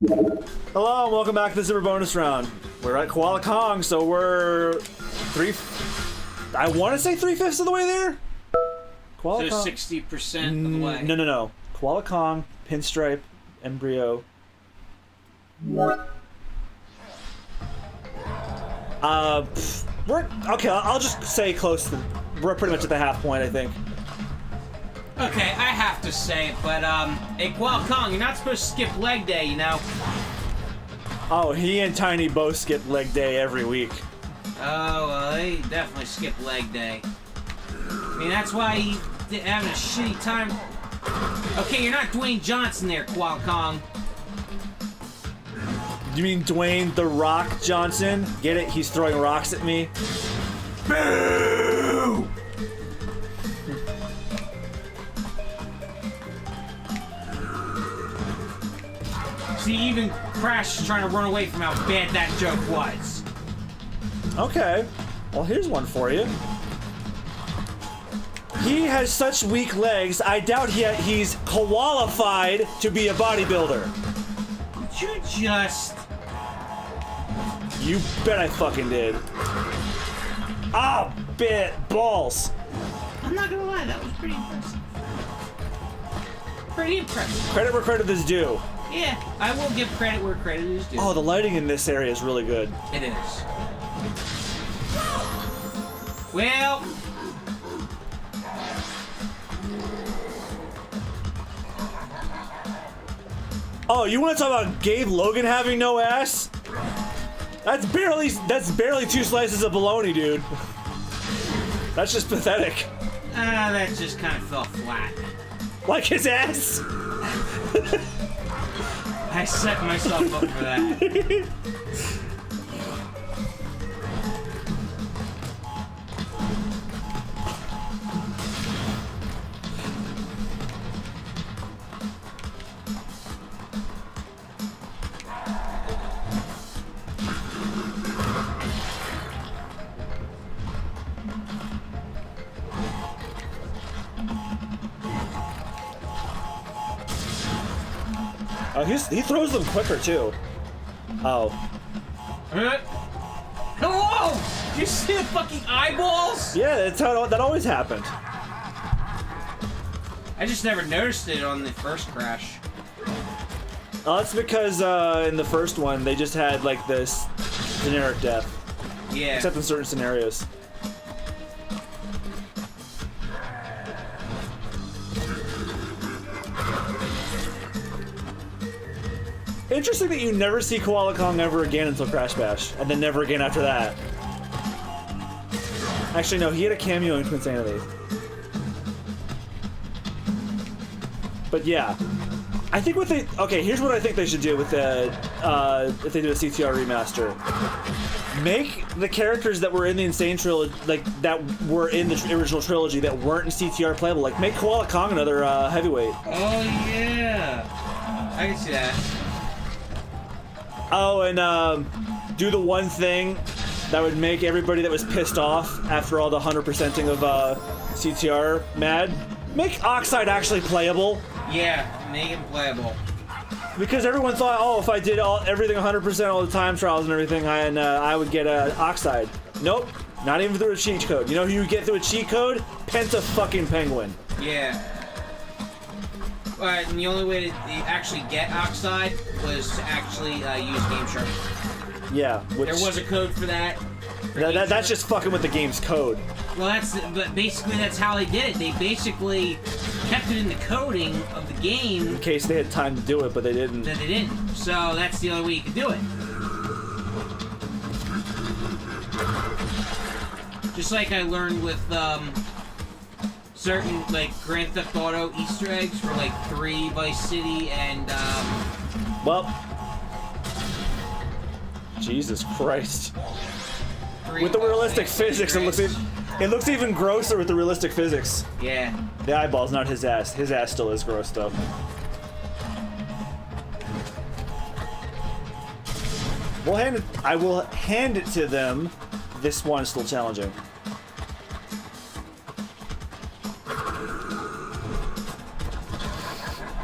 Hello and welcome back to the Super Bonus Round. We're at Koala Kong, so we're I want to say 3/5 of the way there? Koala Kong. 60% of the way. No. Koala Kong, Pinstripe, Embryo. Okay, I'll just say close to, we're pretty much at the half point, I think. Okay, I have to say it, but, hey, Koala Kong, you're not supposed to skip leg day, you know? Oh, he and Tiny both skip leg day every week. Oh, well, they definitely skip leg day. I mean, that's why he's having a shitty time. Okay, you're not Dwayne Johnson there, Koala Kong. You mean Dwayne "The Rock" Johnson? Get it? He's throwing rocks at me. Boo! See, even Crash is trying to run away from how bad that joke was. Okay. Well, here's one for you. He has such weak legs, I doubt he's qualified to be a bodybuilder. Did you just... You bet I fucking did. Ah, balls. I'm not gonna lie, that was pretty impressive. Pretty impressive. Credit where credit is due. Yeah, I will give credit where credit is due. Oh, the lighting in this area is really good. It is. Well... Oh, you want to talk about Gabe Logan having no ass? That's barely 2 slices of bologna, dude. That's just pathetic. That just kind of fell flat. Like his ass? I set myself up for that. Oh, he throws them quicker too. Oh. Hello! Did you see the fucking eyeballs? Yeah, that's how that always happened. I just never noticed it on the first Crash. Oh, that's because in the first one they just had like this generic death. Yeah. Except in certain scenarios. Interesting that you never see Koala Kong ever again until Crash Bash, and then never again after that. Actually, no, he had a cameo in Twinsanity. But yeah, I think here's what I think they should do with the if they do a CTR remaster. Make the characters that were in the Insane Trilogy, like that were in the original trilogy that weren't in CTR playable. Like make Koala Kong another heavyweight. Oh yeah, I can see that. Oh, and do the one thing that would make everybody that was pissed off after all the 100%ing of CTR mad. Make Oxide actually playable. Yeah, make him playable. Because everyone thought, oh, if I did everything 100% all the time trials and everything, I would get Oxide. Nope, not even through a cheat code. You know who you get through a cheat code? Penta fucking Penguin. Yeah. And the only way to actually get Oxide was to actually use Game Shark. Yeah. There was a code for that. That's just fucking with the game's code. Well, but basically that's how they did it. They basically kept it in the coding of the game. In case they had time to do it, but they didn't. That they didn't. So that's the only way you could do it. Just like I learned with, certain, like, Grand Theft Auto Easter eggs for, like, 3 Vice City and, Well... Jesus Christ. With the realistic physics, it looks even grosser with the realistic physics. Yeah. The eyeballs, not his ass. His ass still is gross, though. I will hand it to them. This one is still challenging.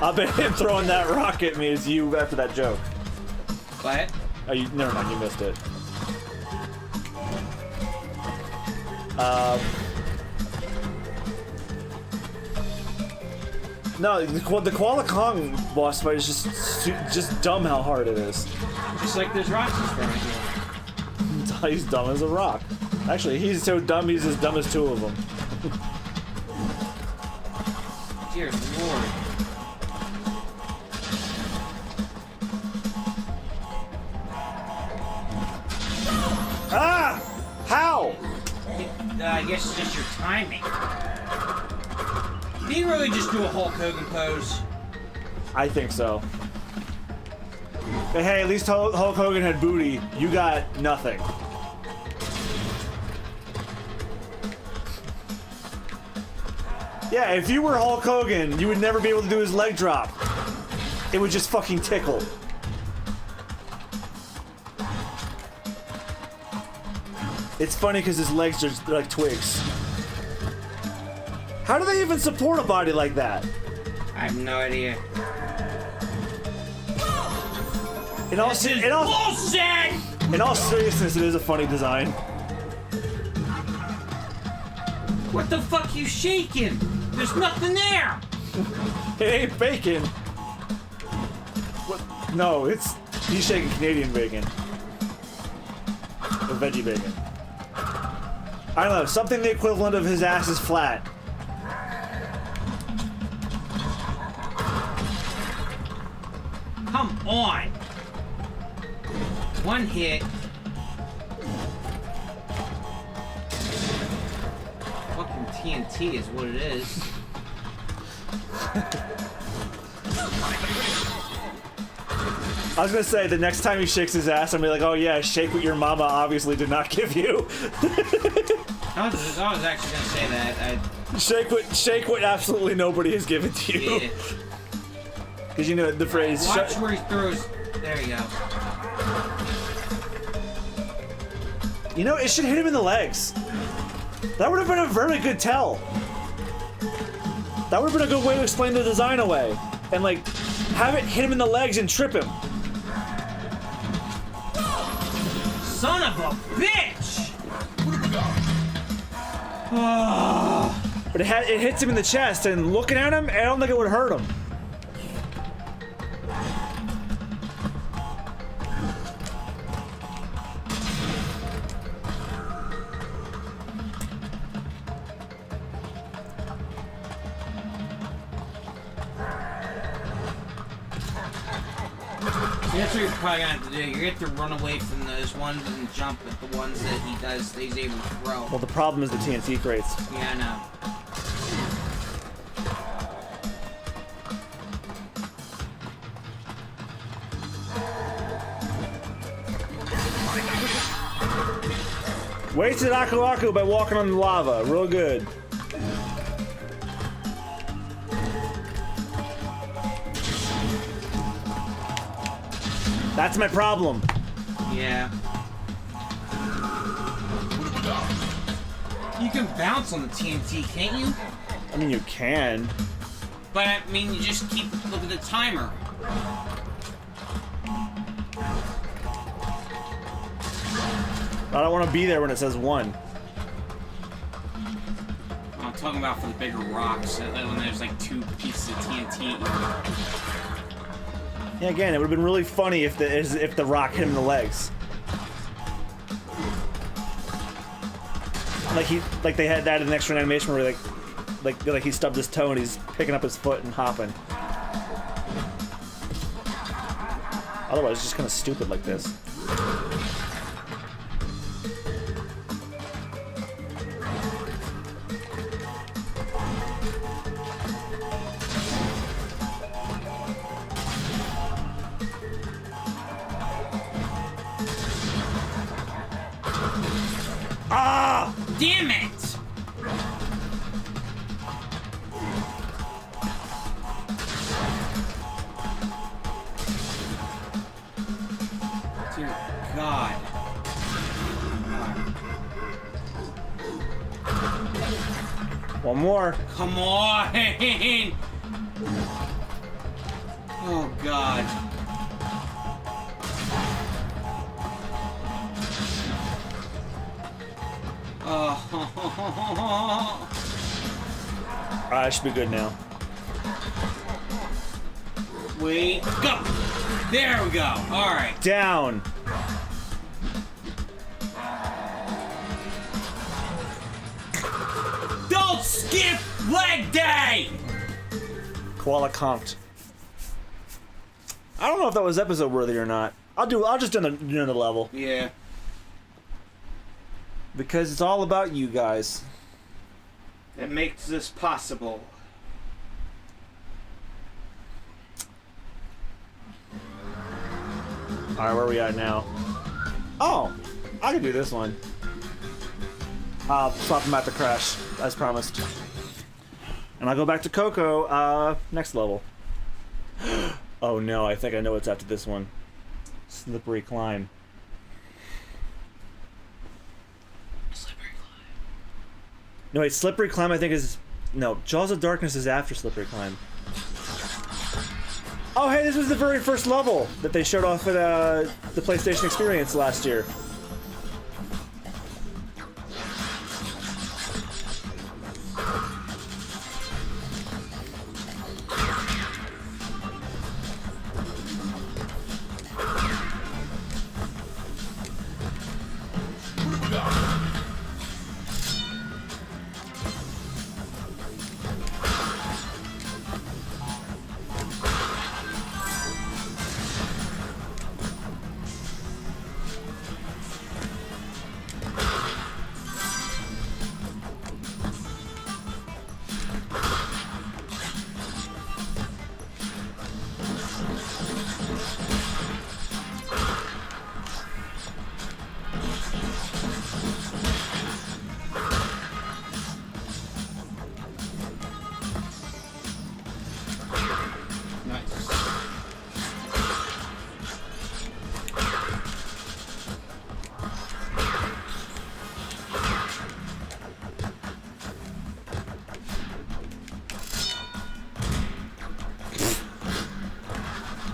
I bet him throwing that rock at me is you after that joke. What? Oh, never mind, you missed it. No, the Koala Kong boss fight is just dumb how hard it is. Just like there's rocks in front of here. He's dumb as a rock. Actually, he's so dumb he's as dumb as two of them. Dear Lord. Ah! How? I guess it's just your timing. Did he really just do a Hulk Hogan pose? I think so. But hey, at least Hulk Hogan had booty. You got nothing. Yeah, if you were Hulk Hogan, you would never be able to do his leg drop. It would just fucking tickle. It's funny because his legs are like twigs. How do they even support a body like that? I have no idea. In all seriousness, it is a funny design. What the fuck you shaking? There's nothing there! It ain't bacon. What? No, he's shaking Canadian bacon. Or veggie bacon. I don't know, something the equivalent of his ass is flat. Come on! One hit. Fucking TNT is what it is. I was gonna say, the next time he shakes his ass, I'm gonna be like, oh yeah, shake what your mama obviously did not give you. I was actually gonna say that. Shake what absolutely nobody has given to you. Yeah. Because you know the phrase. Watch where he throws. There you go. You know, it should hit him in the legs. That would have been a very good tell. That would have been a good way to explain the design away. And like, have it hit him in the legs and trip him. Son of a bitch! But it hits him in the chest, and looking at him, I don't think it would hurt him. That's what you're probably gonna have to do. You're gonna have to run away from those ones and jump at the ones that he's able to throw. Well, the problem is the TNT crates. Yeah, I know. Wasted Aku Aku by walking on the lava. Real good. That's my problem. Yeah. You can bounce on the TNT, can't you? I mean, you can. But I mean, you just keep look at the timer. I don't want to be there when it says 1. I'm talking about for the bigger rocks, when there's like 2 pieces of TNT. Yeah, again, it would have been really funny if the rock hit him in the legs. Like they had that in an extra animation where like he stubbed his toe and he's picking up his foot and hopping. Otherwise, it's just kind of stupid like this. Ah! Damn it! Dear God. One more. Come on! Oh God. I should be good now. Wait, go! There we go. All right. Down. Don't skip leg day! Koala conked. I don't know if that was episode worthy or not. I'll just do another level. Yeah. Because it's all about you guys. That makes this possible. Alright, where are we at now? Oh! I can do this one. I'll swap them out to Crash, as promised. And I'll go back to Coco, next level. Oh no, I think I know what's after this one. Slippery climb. Slippery climb. No, wait, Slippery Climb I think is... No, Jaws of Darkness is after Slippery Climb. Oh, hey, this was the very first level that they showed off at the PlayStation Experience last year.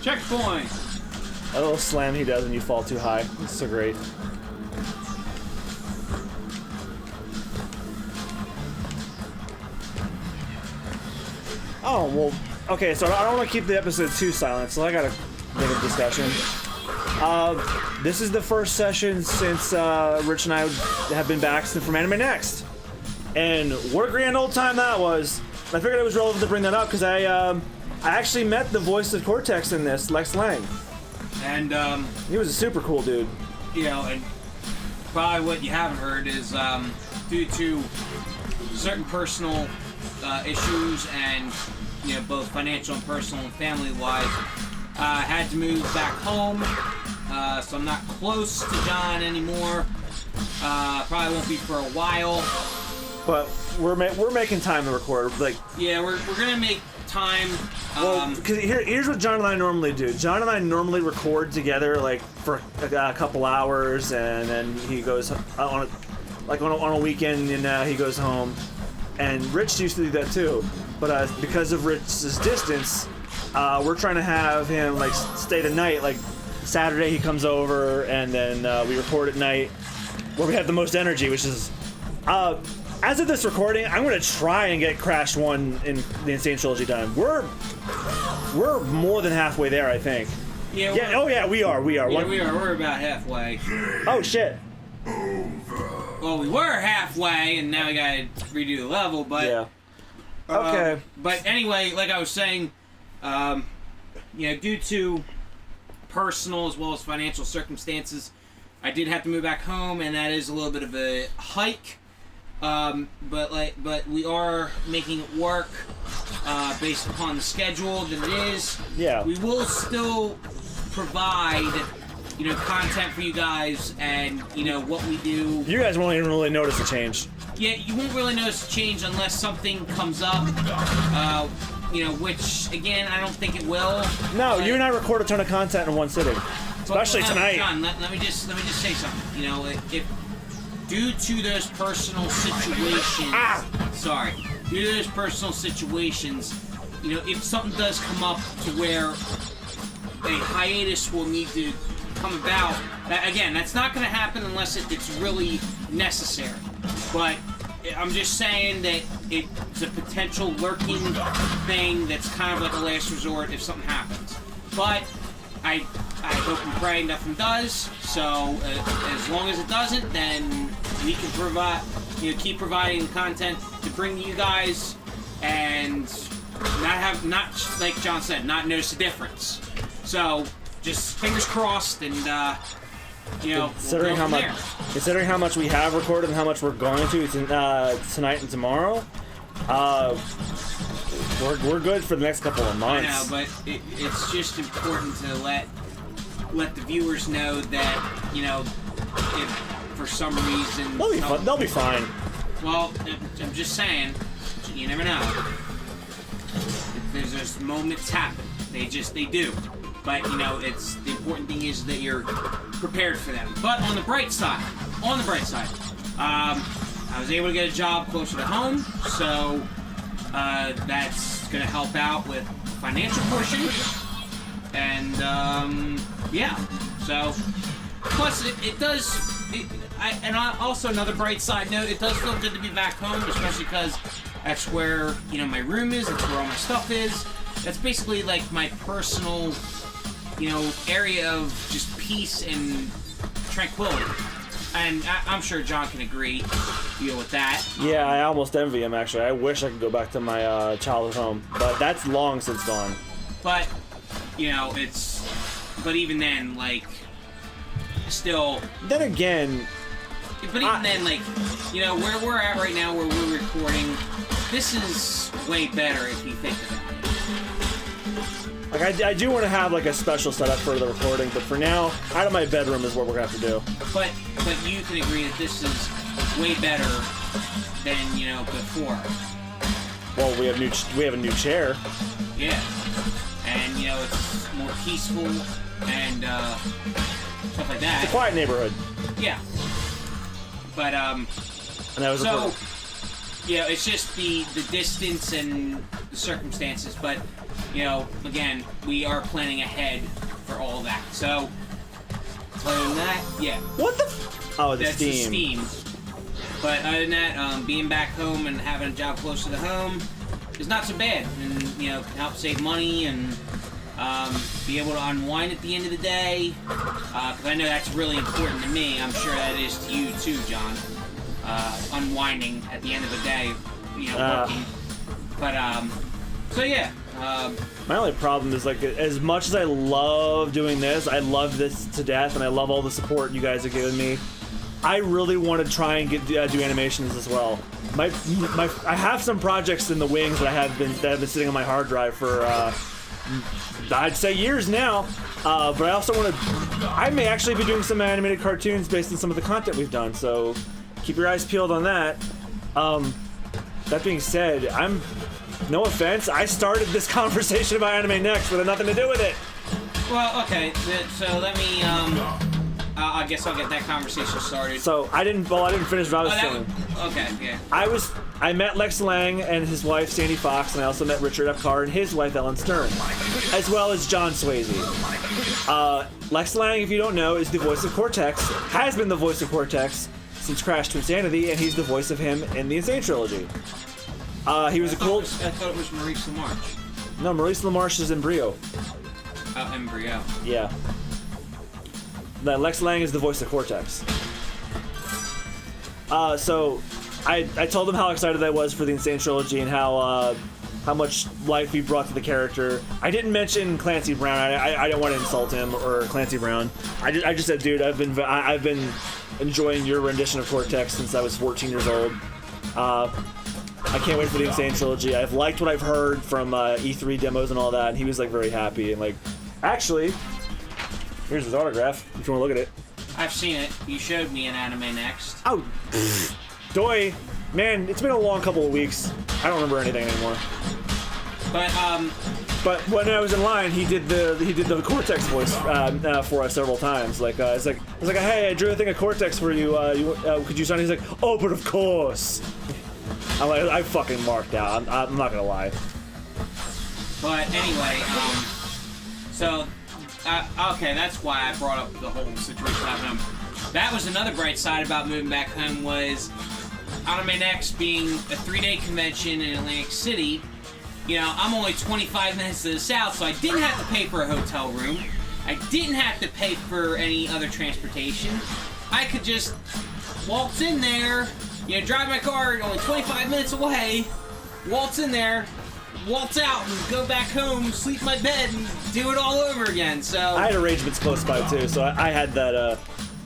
Checkpoint! That little slam he does when you fall too high. It's so great. Oh, well, okay, so I don't want to keep the episode too silent, so I gotta make a discussion. This is the first session since Rich and I have been back from Anime Next. And what a grand old time that was. I figured it was relevant to bring that up because I actually met the voice of Cortex in this, Lex Lang. And, he was a super cool dude. you know, and probably what you haven't heard is, due to certain personal issues and, you know, both financial and personal and family-wise, I had to move back home, so I'm not close to John anymore. Probably won't be for a while. But we're making time to record. Like, yeah, we're gonna make time. well, because here's what John and I normally do. John and I normally record together, like for a couple hours, and then he goes on a weekend, and he goes home. And Rich used to do that too, but because of Rich's distance, we're trying to have him like stay the night. Like Saturday, he comes over, and then we record at night, where we have the most energy, which is. As of this recording, I'm gonna try and get Crash 1 in the Insane Trilogy done. We're more than halfway there, I think. Yeah. Oh yeah, we are. Yeah, we are. We're about halfway. Oh shit. Well, we were halfway, and now we gotta redo the level. But yeah. Okay. But anyway, like I was saying, you know, due to personal as well as financial circumstances, I did have to move back home, and that is a little bit of a hike. But we are making it work based upon the schedule that it is. Yeah. We will still provide, you know, content for you guys, and you know what we do. You guys won't even really notice a change. Yeah, you won't really notice a change unless something comes up. You know, which again I don't think it will. No, you and I record a ton of content in one sitting, especially tonight. John, let me just say something. You know, if due to those personal situations, due to those personal situations, you know, if something does come up to where a hiatus will need to come about, again, that's not going to happen unless it's really necessary. But I'm just saying that it's a potential lurking thing that's kind of like a last resort if something happens. But I hope and pray nothing does. So as long as it doesn't, then we can provide, keep providing content to bring to you guys, and not like John said, not notice the difference. So just fingers crossed, and considering how much we have recorded and how much we're going to tonight and tomorrow, we're good for the next couple of months. I know, but it's just important to let the viewers know that if for some reason they'll be fine. Well, I'm just saying, you never know. There's just moments happen. They do. But it's the important thing is that you're prepared for them. But on the bright side, I was able to get a job closer to home, so that's gonna help out with financial portion. And yeah. So plus it does. Also another bright side note, it does feel good to be back home, especially because that's where my room is. That's where all my stuff is. That's basically like my personal, area of just peace and tranquility. And I'm sure John can agree with that. Yeah, I almost envy him, actually. I wish I could go back to my childhood home, but that's long since gone. But, but even then, like, still... Then again... But even then, like, where we're at right now, where we're recording, this is way better if you think about it. Like, I do want to have, like, a special setup for the recording, but for now, out of my bedroom is what we're going to have to do. But you can agree that this is way better than, before. Well, we have a new chair. Yeah. And, it's more peaceful and stuff like that. It's a quiet neighborhood. Yeah. But, and that was it's just the distance and the circumstances, but... again, we are planning ahead for all that. So, other than that, yeah. What the? Oh, That's the Steam. But other than that, being back home and having a job closer to home is not so bad, and can help save money and be able to unwind at the end of the day. Because I know that's really important to me. I'm sure that is to you too, John. Unwinding at the end of the day, working. But so yeah. My only problem is, like, as much as I love doing this, I love this to death, and I love all the support you guys have given me. I really want to try and do animations as well. I have some projects in the wings that have been sitting on my hard drive for I'd say years now. But I also want to. I may actually be doing some animated cartoons based on some of the content we've done. So keep your eyes peeled on that. That being said, no offense, I started this conversation about Anime Next, but it had nothing to do with it. Well, okay, so let me, I guess I'll get that conversation started. So, I didn't finish what I was saying. Okay, yeah. I met Lex Lang and his wife, Sandy Fox, and I also met Richard F. Carr and his wife, Ellen Stern, as well as John Swayze. Lex Lang, if you don't know, is the voice of Cortex, has been the voice of Cortex since Crash to Insanity, and he's the voice of him in the Sane Trilogy. He was a cool... I thought it was Maurice LaMarche. No, Maurice LaMarche is Embryo. Oh, Embryo. Yeah. Lex Lang is the voice of Cortex. So, I told him how excited I was for the Insane Trilogy and how much life we brought to the character. I didn't mention Clancy Brown. I don't want to insult him or Clancy Brown. I just said, dude, I've been enjoying your rendition of Cortex since I was 14 years old. I can't wait for the Insane Trilogy. I've liked what I've heard from E3 demos and all that, and he was, like, very happy. And, like, actually, here's his autograph, if you want to look at it. I've seen it. You showed me an Anime Next. Oh, Doi. Man, it's been a long couple of weeks. I don't remember anything anymore. But when I was in line, he did the Cortex voice for us several times. Like, I was like, hey, I drew a thing of Cortex for you. Could you sign? He's like, oh, but of course. I'm like, I fucking marked out. I'm not gonna lie. But anyway, okay, that's why I brought up the whole situation about him. That was another bright side about moving back home was Anime Next being a 3-day convention in Atlantic City, you know, I'm only 25 minutes to the south, so I didn't have to pay for a hotel room. I didn't have to pay for any other transportation. I could just waltz in there, you know, drive my car only 25 minutes away, waltz in there, waltz out, and go back home, sleep in my bed, and do it all over again. So I had arrangements close by too, so I had that.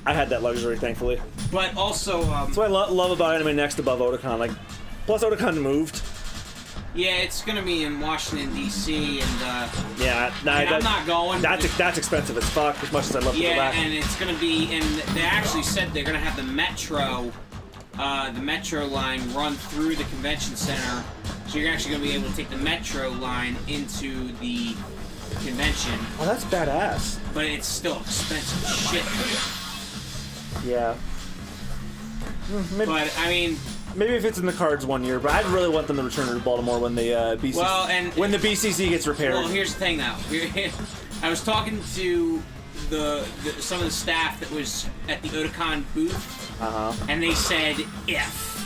I had that luxury, thankfully. But also, that's what I love about Anime Next above Otakon. Like, plus Otakon moved. Yeah, it's gonna be in Washington D.C. and yeah, I'm not going. That's expensive as fuck. As much as I love to go back. Yeah, and it's gonna be, and they actually said they're gonna have the metro line run through the convention center, so you're actually gonna be able to take the metro line into the convention. Oh, that's badass. But it's still expensive shit. Yeah. Maybe, but I mean, maybe if it's in the cards one year, but I'd really want them to return to Baltimore when the when the BCC gets repaired. Well, here's the thing, though. I was talking to some of the staff that was at the Otakon booth, and they said if.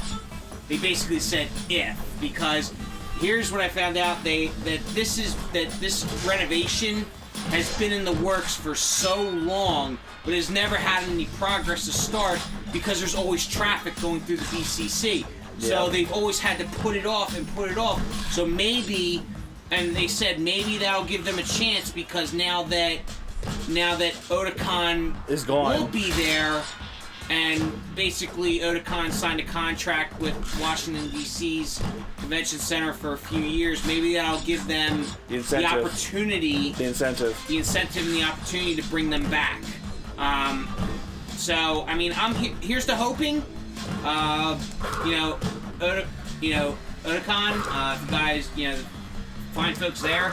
They basically said if, because here's what I found out: that this renovation has been in the works for so long, but has never had any progress to start because there's always traffic going through the BCC. So they've always had to put it off and put it off. So maybe, and they said maybe that'll give them a chance, because now that Otakon is gone, won't be there, and basically Otakon signed a contract with Washington D.C.'s Convention Center for a few years, maybe that'll give them the opportunity, the incentive and the opportunity to bring them back. So I mean, here's to hoping. Otakon, if you guys, find folks there,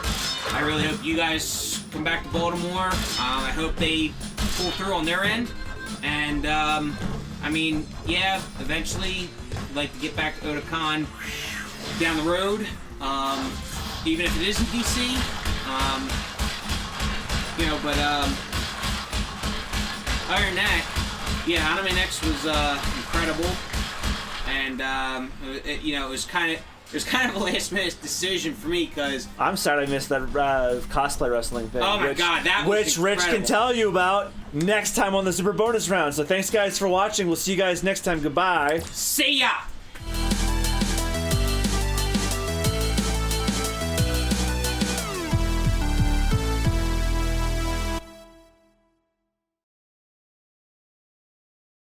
I really hope you guys come back to Baltimore. I hope they pull through on their end. And, I mean, yeah, eventually, I'd like to get back to Otakon down the road, even if it isn't DC. But, other than that, yeah, Anime Next was, incredible. And, it was kind of a last-minute decision for me, because I'm sorry I missed that cosplay wrestling thing. Oh my god, that was incredible. Rich can tell you about next time on the Super Bonus Round. So thanks, guys, for watching. We'll see you guys next time. Goodbye. See ya!